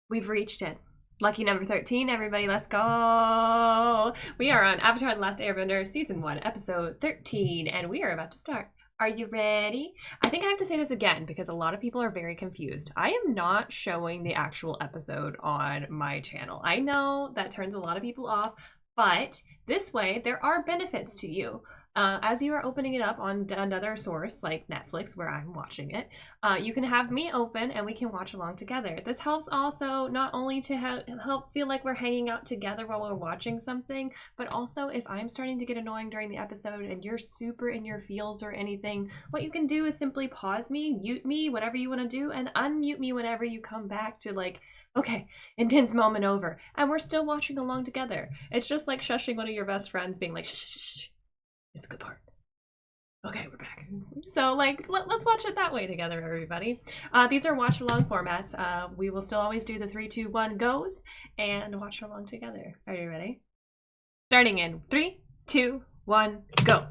We've reached it. Lucky number 13, everybody, let's go! We are on Avatar The Last Airbender, Season 1, Episode 13, and we are about to start. Are you ready? I think I have to say this again because a lot of people are very confused. I am not showing the actual episode on my channel. I know that turns a lot of people off, but this way there are benefits to you. As you are opening it up on another source like Netflix, where I'm watching it, you can have me open and we can watch along together. This helps also not only to help feel like we're hanging out together while we're watching something, but also if I'm starting to get annoying during the episode and you're super in your feels or anything, what you can do is simply pause me, mute me, whatever you want to do, and unmute me whenever you come back to like, okay, intense moment over, and we're still watching along together. It's just like shushing one of your best friends, being like, shh, shh, shh. It's a good part. Okay, we're back. So, like, let's watch it that way together, everybody. These are watch along formats. We will still always do the 3, 2, 1 goes and watch along together. Are you ready? Starting in 3, 2, 1, go.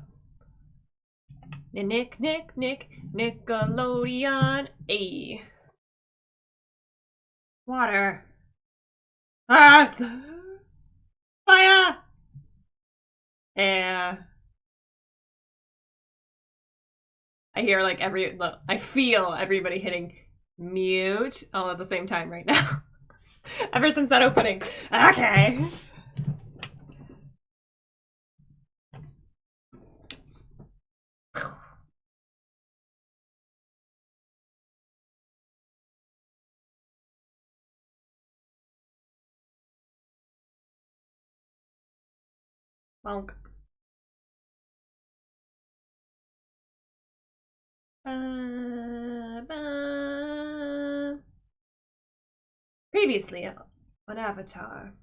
Nickelodeon. A. Water. Earth. Fire. Air. I hear like I feel everybody hitting mute all at the same time right now. Ever since that opening. Okay. Bonk. Previously on Avatar.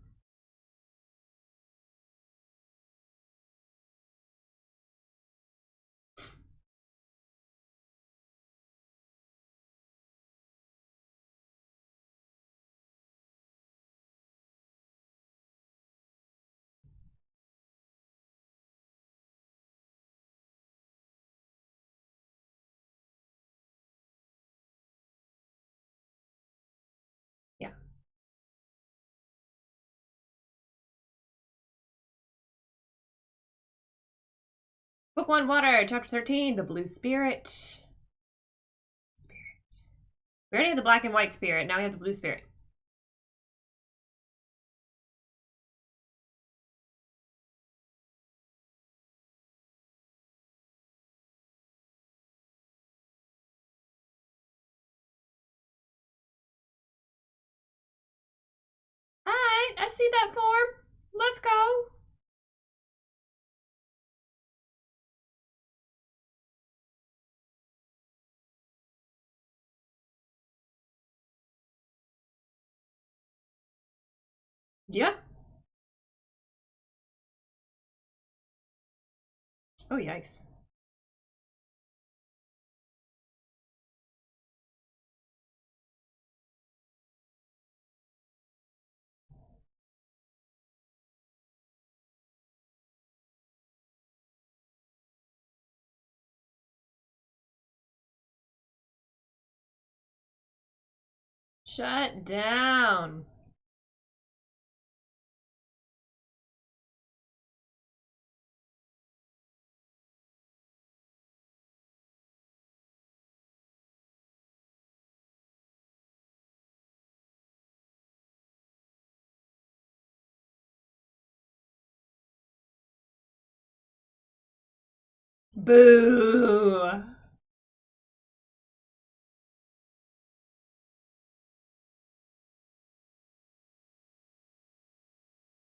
Yeah. Book 1, Water, Chapter 13, The Blue Spirit. Spirit. We already had the black and white spirit, now we have the blue spirit. Alright, I see that form. Let's go. Yeah. Oh, yikes. Shut down. Boo.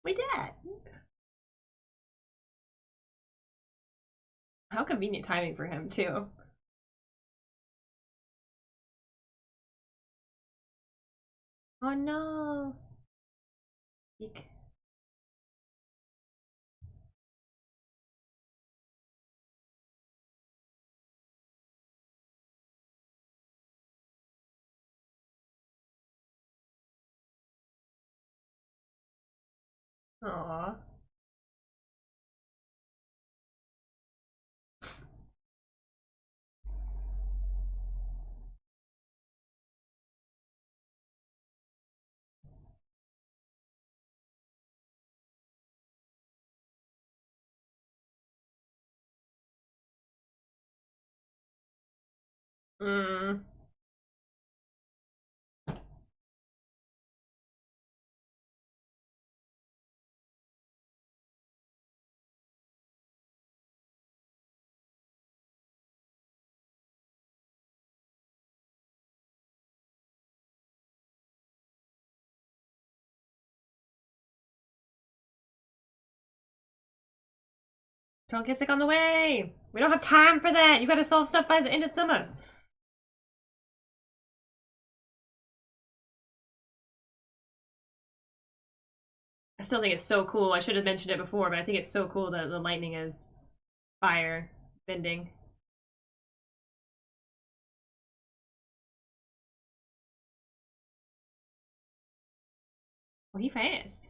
We did. How convenient timing for him, too. Oh no. Eek. Aw. Mm. Don't get sick on the way. We don't have time for that. You gotta solve stuff by the end of summer. I still think it's so cool. I should have mentioned it before, but I think it's so cool that the lightning is fire bending. Well, he fast.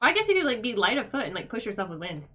Well, I guess you could like be light of foot and like push yourself with wind.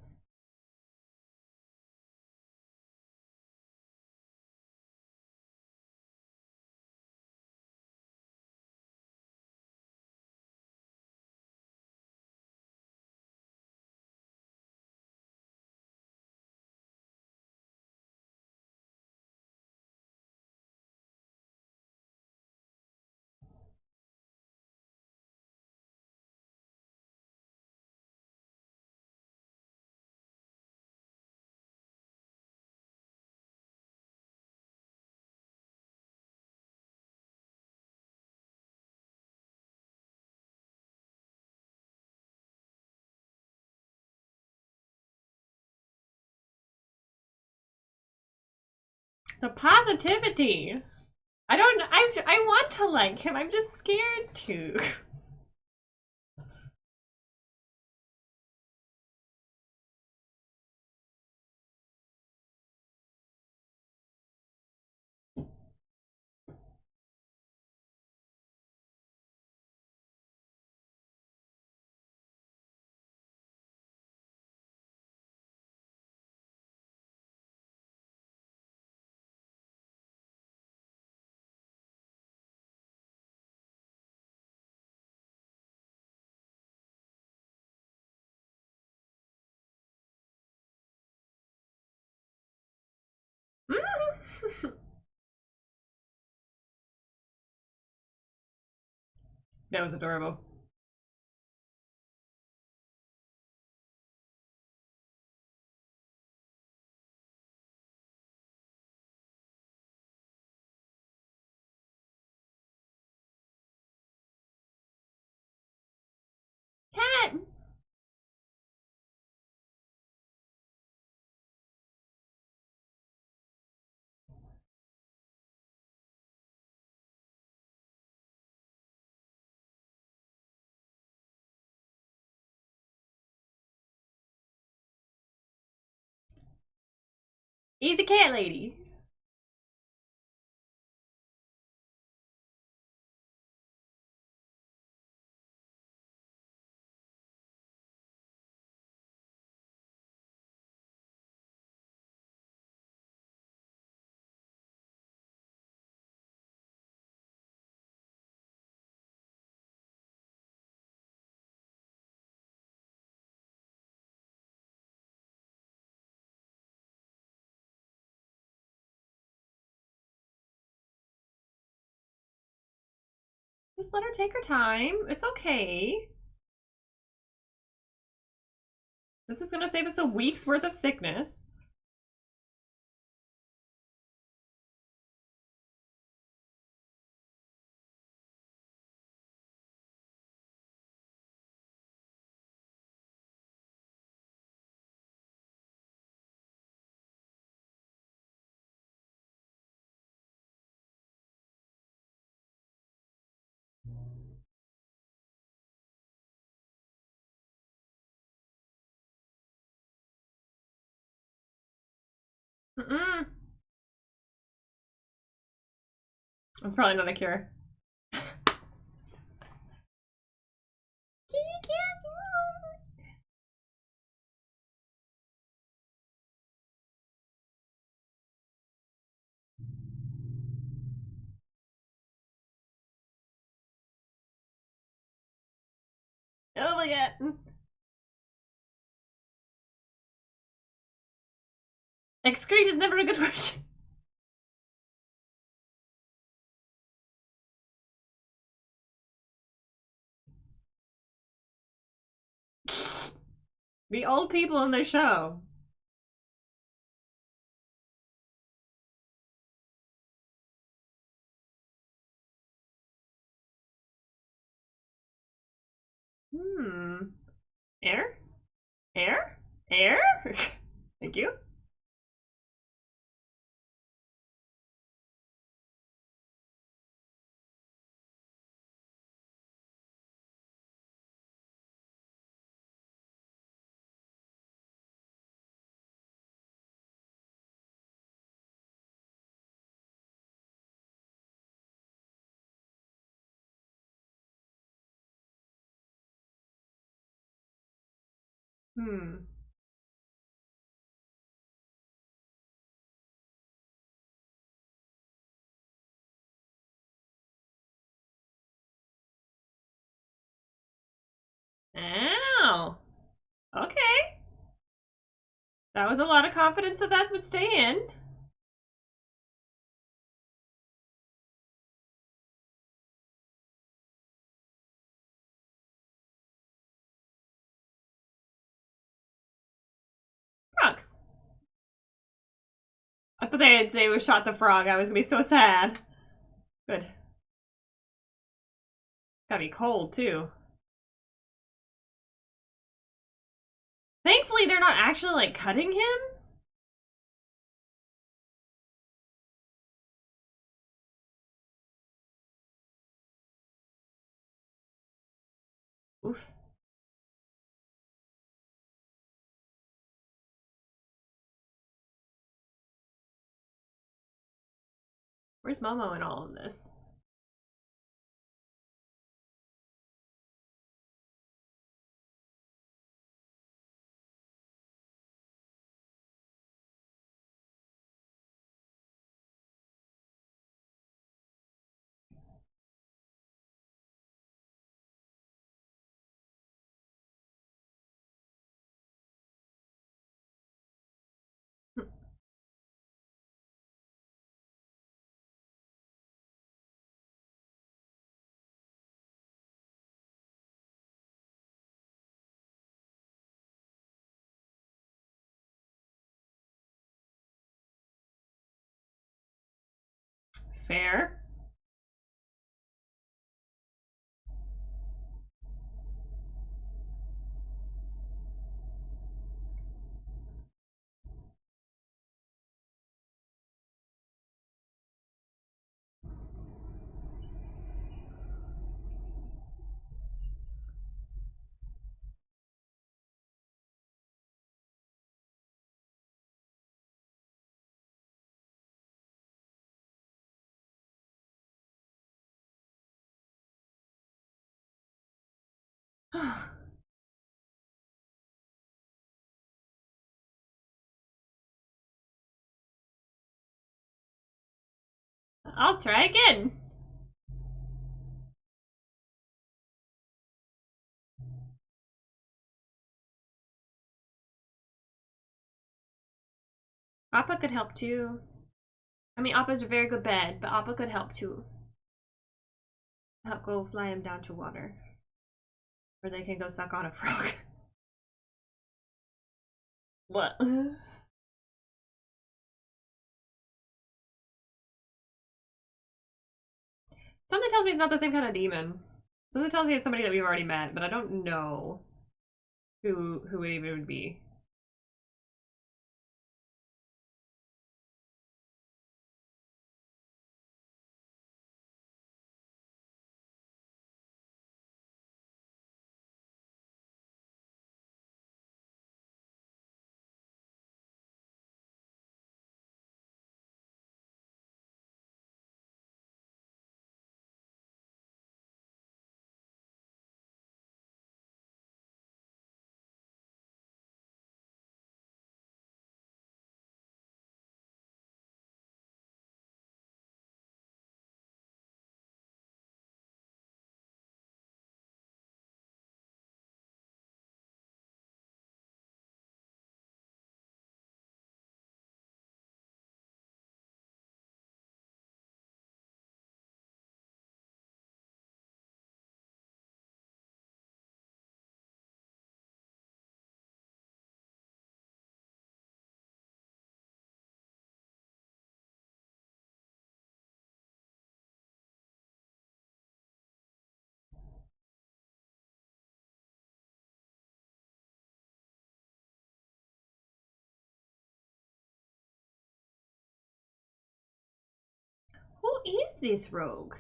The positivity. I don't. I want to like him. I'm just scared to. That was adorable. Cat. He's a cat lady. Just let her take her time. It's okay. This is gonna save us a week's worth of sickness. Mm-mm. That's probably not a cure. Oh my god. Excrete is never a good word. The old people in the show. Hmm. Air? Air? Air? Thank you. Hmm. Ow. Okay. That was a lot of confidence that would stay in. Frogs. I thought they would shot the frog. I was gonna be so sad. Good. Gotta be cold too. Thankfully, they're not actually like cutting him. Oof. Where's Momo in all of this? Fair. I'll try again. Appa could help too. I mean, Appa's a very good bed, but Appa could help too. Help go fly him down to water. Or they can go suck on a frog. What? Something tells me it's not the same kind of demon. Something tells me it's somebody that we've already met, but I don't know who it even would be. is this rogue?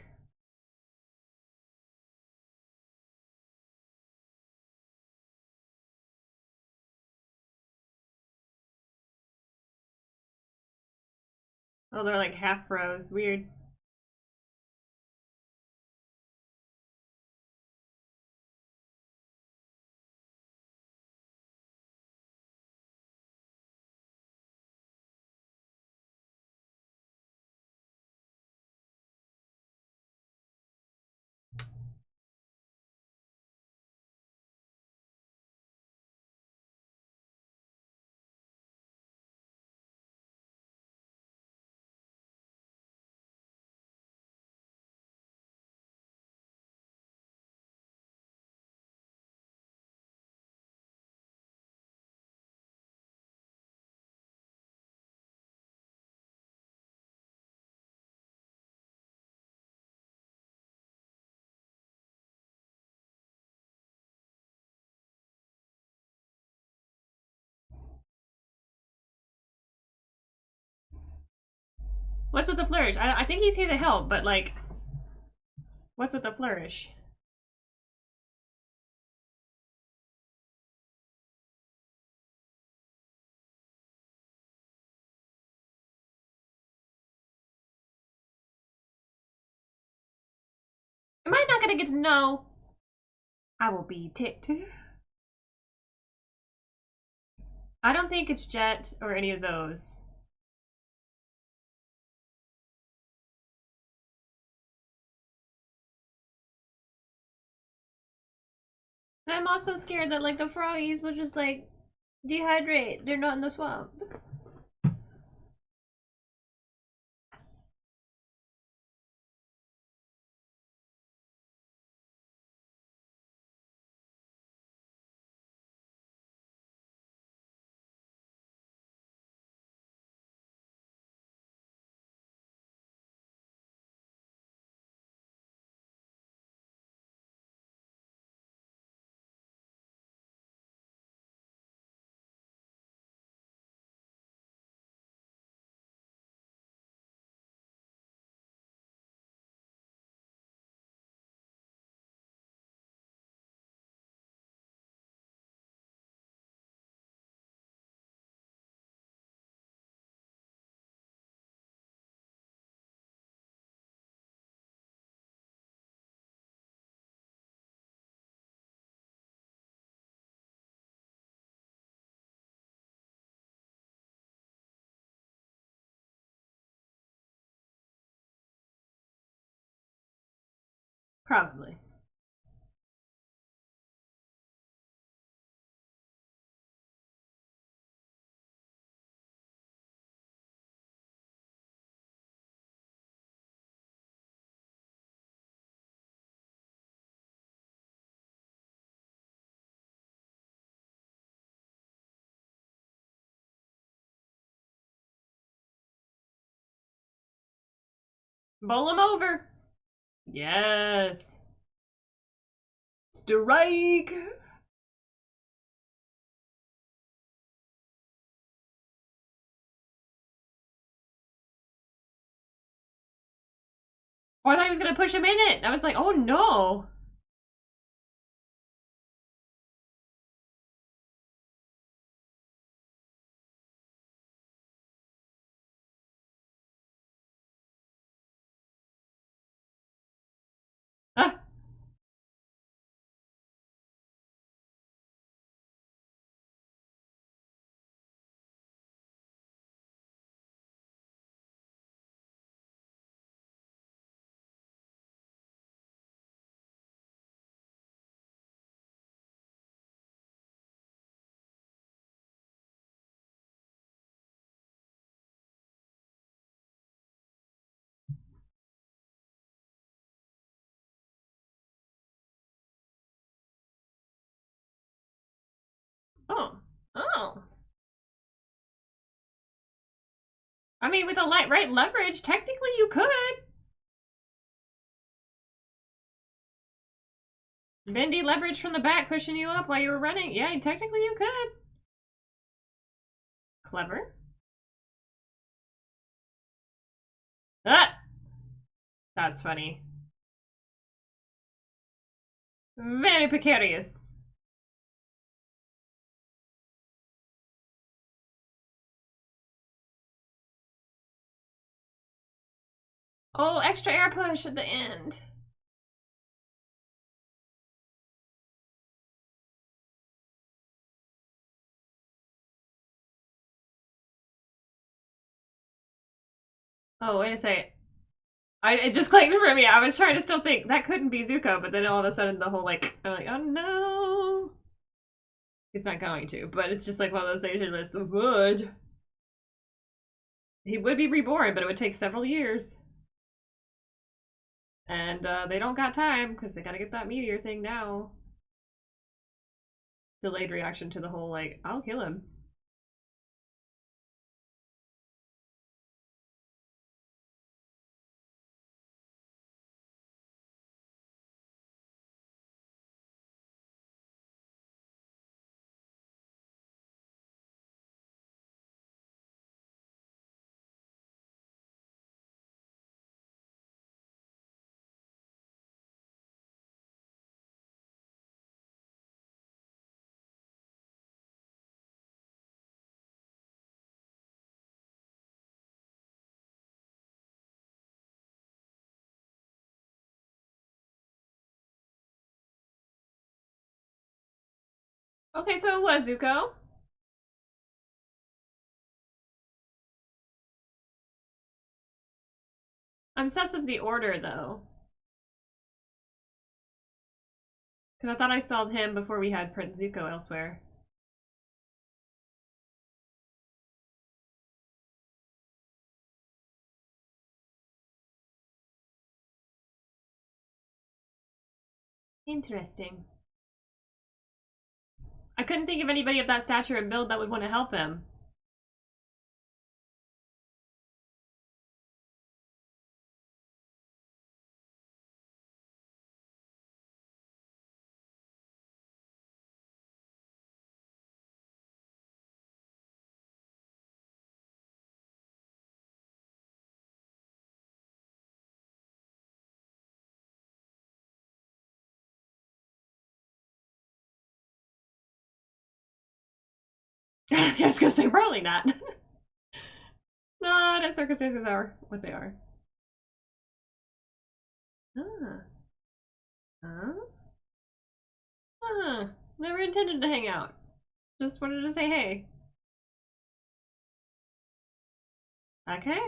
Oh, they're like half froze. Weird. What's with the flourish? I think he's here to help, but like, what's with the flourish? Am I not gonna get to know? I will be ticked. I don't think it's Jet or any of those. And I'm also scared that like the froggies will just like dehydrate. They're not in the swamp. Probably. Bowl him over. Yes. Strike. Oh, I thought he was gonna push him in it. I was like, oh no. Ah. Oh. Oh. I mean, with a right leverage, technically you could. Bendy leverage from the back pushing you up while you were running. Yeah, technically you could. Clever. Ah! That's funny. Very precarious. Oh, extra air push at the end. Oh, wait a second. It just clicked for me. I was trying to still think that couldn't be Zuko, but then all of a sudden the whole like, I'm like, oh no. He's not going to, but it's just like one of those things you're just would. He would be reborn, but it would take several years. And they don't got time because they gotta get that meteor thing now. Delayed reaction to the whole like, I'll kill him. Okay, so it was Zuko. I'm sus of the order though. Because I thought I saw him before we had Prince Zuko elsewhere. Interesting. I couldn't think of anybody of that stature and build that would want to help him. I was gonna say, probably not. No, the circumstances are what they are. Ah. Huh? Huh. Never intended to hang out. Just wanted to say hey. Okay.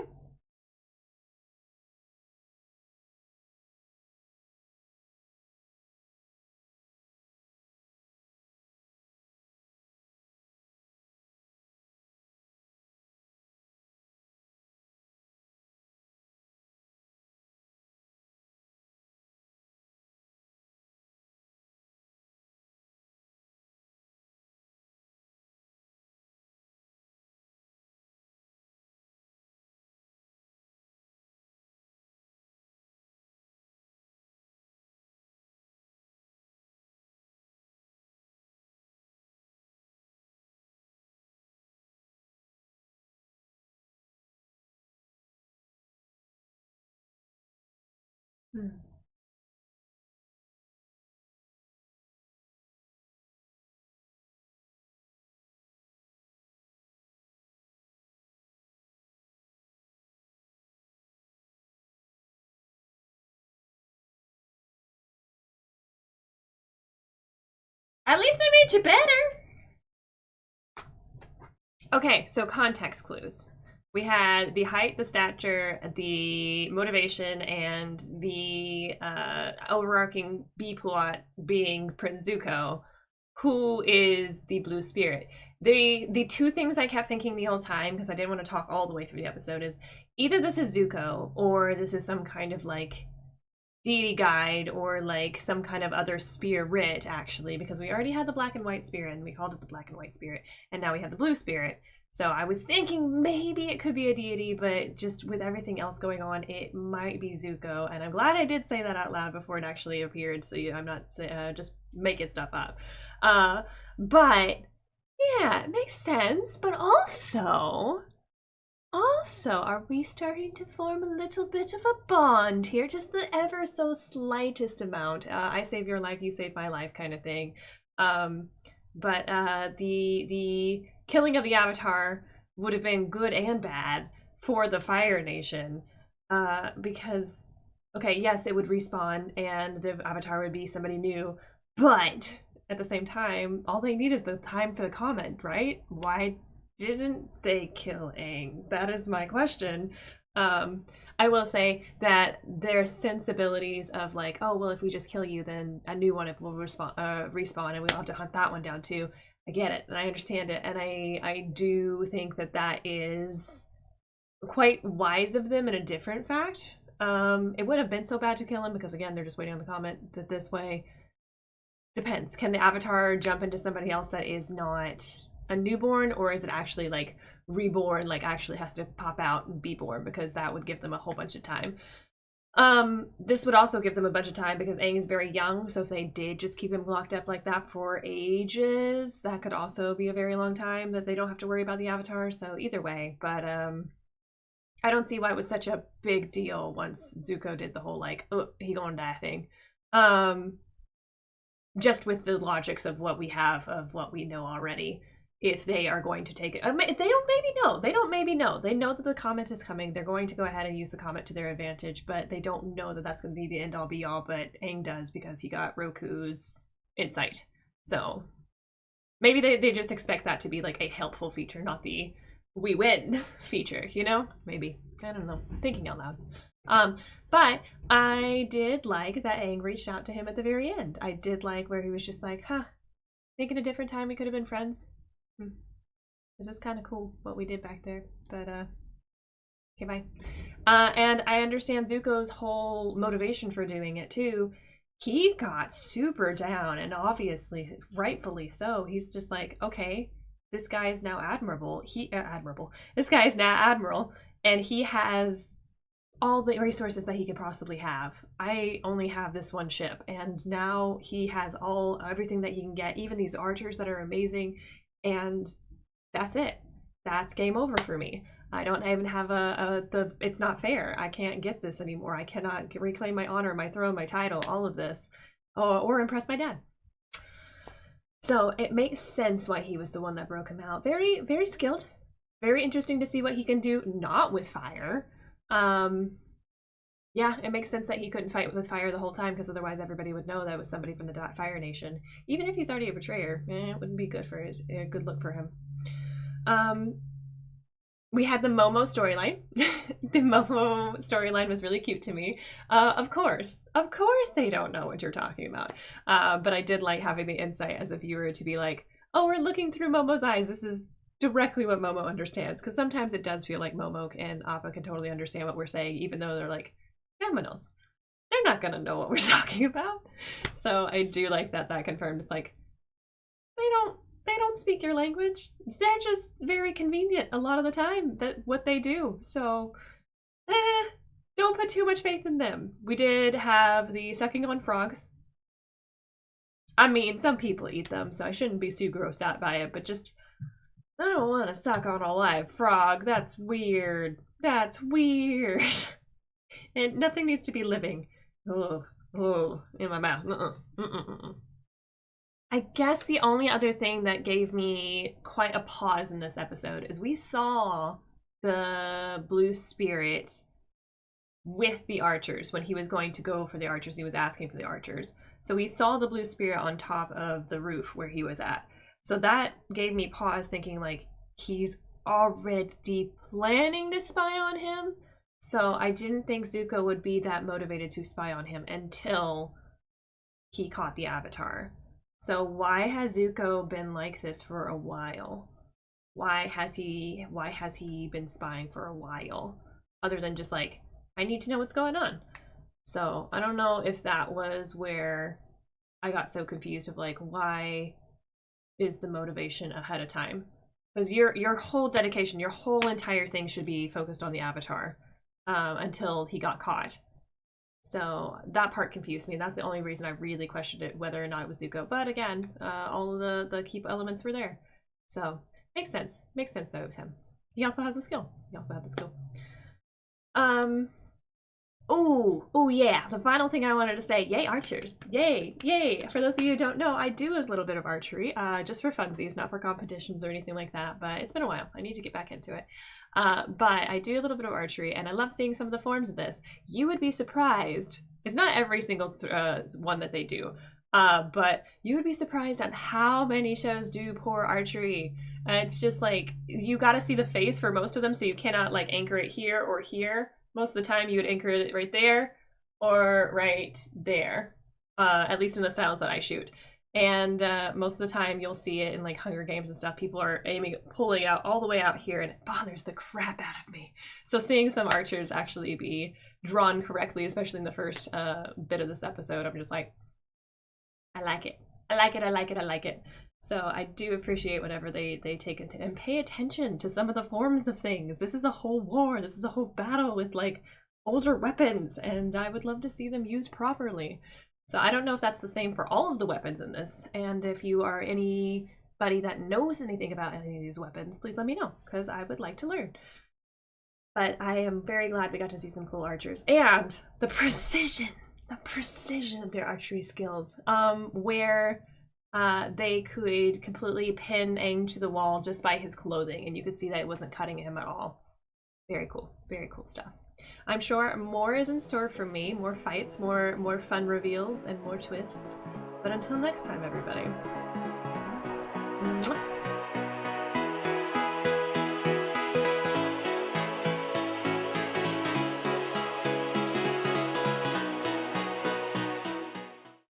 Hmm. At least they made you better. Okay, so context clues. We had the height, the stature, the motivation, and the overarching B plot being Prince Zuko, who is the blue spirit. The two things I kept thinking the whole time, because I didn't want to talk all the way through the episode, is either this is Zuko or this is some kind of like deity guide or like some kind of other spirit, actually, because we already had the black and white spirit and we called it the black and white spirit, and now we have the blue spirit. So I was thinking maybe it could be a deity, but just with everything else going on, it might be Zuko. And I'm glad I did say that out loud before it actually appeared, so I'm not just making stuff up. But yeah, it makes sense. But also, Also, are we starting to form a little bit of a bond here? Just the ever so slightest amount. I save your life, you save my life kind of thing. But the killing of the Avatar would have been good and bad for the Fire Nation. Because, okay, yes, it would respawn and the Avatar would be somebody new, but at the same time, all they need is the time for the comment, right? Why didn't they kill Aang? That is my question. I will say that their sensibilities of like, oh well, if we just kill you, then a new one will respawn, and we'll have to hunt that one down too. I get it, and I understand it, and I do think that that is quite wise of them in a different fact. It would have been so bad to kill him because again, they're just waiting on the comment that this way. Depends. Can the Avatar jump into somebody else that is not a newborn, or is it actually like reborn, like actually has to pop out and be born, because that would give them a whole bunch of time. This would also give them a bunch of time because Aang is very young, so if they did just keep him locked up like that for ages, that could also be a very long time that they don't have to worry about the Avatar. So either way, but I don't see why it was such a big deal once Zuko did the whole like, oh, he gonna die thing. Just with the logics of what we have, of what we know already. If they are going to take it, they don't maybe know. They don't maybe know. They know that the comment is coming. They're going to go ahead and use the comment to their advantage, but they don't know that that's going to be the end all be all. But Aang does because he got Roku's insight. So maybe they just expect that to be like a helpful feature, not the we win feature. You know? Maybe, I don't know. Thinking out loud. But I did like that Aang reached out to him at the very end. I did like where he was just like, huh, think in a different time we could have been friends. This was kind of cool what we did back there, but okay, bye. And I understand Zuko's whole motivation for doing it too. He got super down, and obviously, rightfully so. He's just like, okay, this guy is now admirable. This guy is now admiral, and he has all the resources that he could possibly have. I only have this one ship, and now he has everything that he can get, even these archers that are amazing. And that's it. That's game over for me. I don't even have it's not fair. I can't get this anymore. I cannot reclaim my honor, my throne, my title, all of this, or impress my dad. So it makes sense why he was the one that broke him out. Very, very skilled. Very interesting to see what he can do, not with fire. Yeah, it makes sense that he couldn't fight with fire the whole time, because otherwise everybody would know that was somebody from the Fire Nation. Even if he's already a betrayer, it wouldn't be good for a good look for him. We had the Momo storyline. The Momo storyline was really cute to me. Of course they don't know what you're talking about. But I did like having the insight as a viewer to be like, oh, we're looking through Momo's eyes. This is directly what Momo understands, because sometimes it does feel like Momo and Appa can totally understand what we're saying, even though they're like criminals. They're not gonna know what we're talking about. So I do like that confirmed. It's like they don't speak your language. They're just very convenient a lot of the time, that what they do. So don't put too much faith in them. We did have the sucking on frogs. I mean, some people eat them, so I shouldn't be too grossed out by it, but just, I don't want to suck on a live frog. That's weird. That's weird. And nothing needs to be living. Ugh, in my mouth. I guess the only other thing that gave me quite a pause in this episode is we saw the blue spirit with the archers when he was going to go for the archers. He was asking for the archers. So we saw the blue spirit on top of the roof where he was at. So that gave me pause, thinking like he's already planning to spy on him. So I didn't think Zuko would be that motivated to spy on him until he caught the Avatar. So why has Zuko been like this for a while? Why has he been spying for a while? Other than just like, I need to know what's going on. So I don't know if that was where I got so confused of like, why is the motivation ahead of time? Because your whole dedication, your whole entire thing should be focused on the Avatar. Until he got caught. So that part confused me. That's the only reason I really questioned it, whether or not it was Zuko. But again, all of the key elements were there. So makes sense. Makes sense that it was him. He also has the skill. He also had the skill. Oh yeah, the final thing I wanted to say, yay archers, yay, yay. For those of you who don't know, I do a little bit of archery, just for funsies, not for competitions or anything like that, but it's been a while. I need to get back into it. But I do a little bit of archery, and I love seeing some of the forms of this. You would be surprised, it's not every single one that they do, but you would be surprised at how many shows do poor archery. It's just like, you gotta see the face for most of them, so you cannot like anchor it here or here. Most of the time you would anchor it right there or right there, at least in the styles that I shoot. And most of the time you'll see it in like Hunger Games and stuff. People are aiming, pulling out all the way out here, and it bothers the crap out of me. So seeing some archers actually be drawn correctly, especially in the first bit of this episode, I'm just like, I like it. I like it, I like it, I like it. So I do appreciate whenever they take it and pay attention to some of the forms of things. This is a whole war. This is a whole battle with like older weapons, and I would love to see them used properly. So I don't know if that's the same for all of the weapons in this. And if you are anybody that knows anything about any of these weapons, please let me know, because I would like to learn. But I am very glad we got to see some cool archers. And the precision of their archery skills, where they could completely pin Aang to the wall just by his clothing, and you could see that it wasn't cutting him at all. Very cool stuff. I'm sure more is in store for me, more fights, more fun reveals, and more twists. But until next time, everybody. Mwah.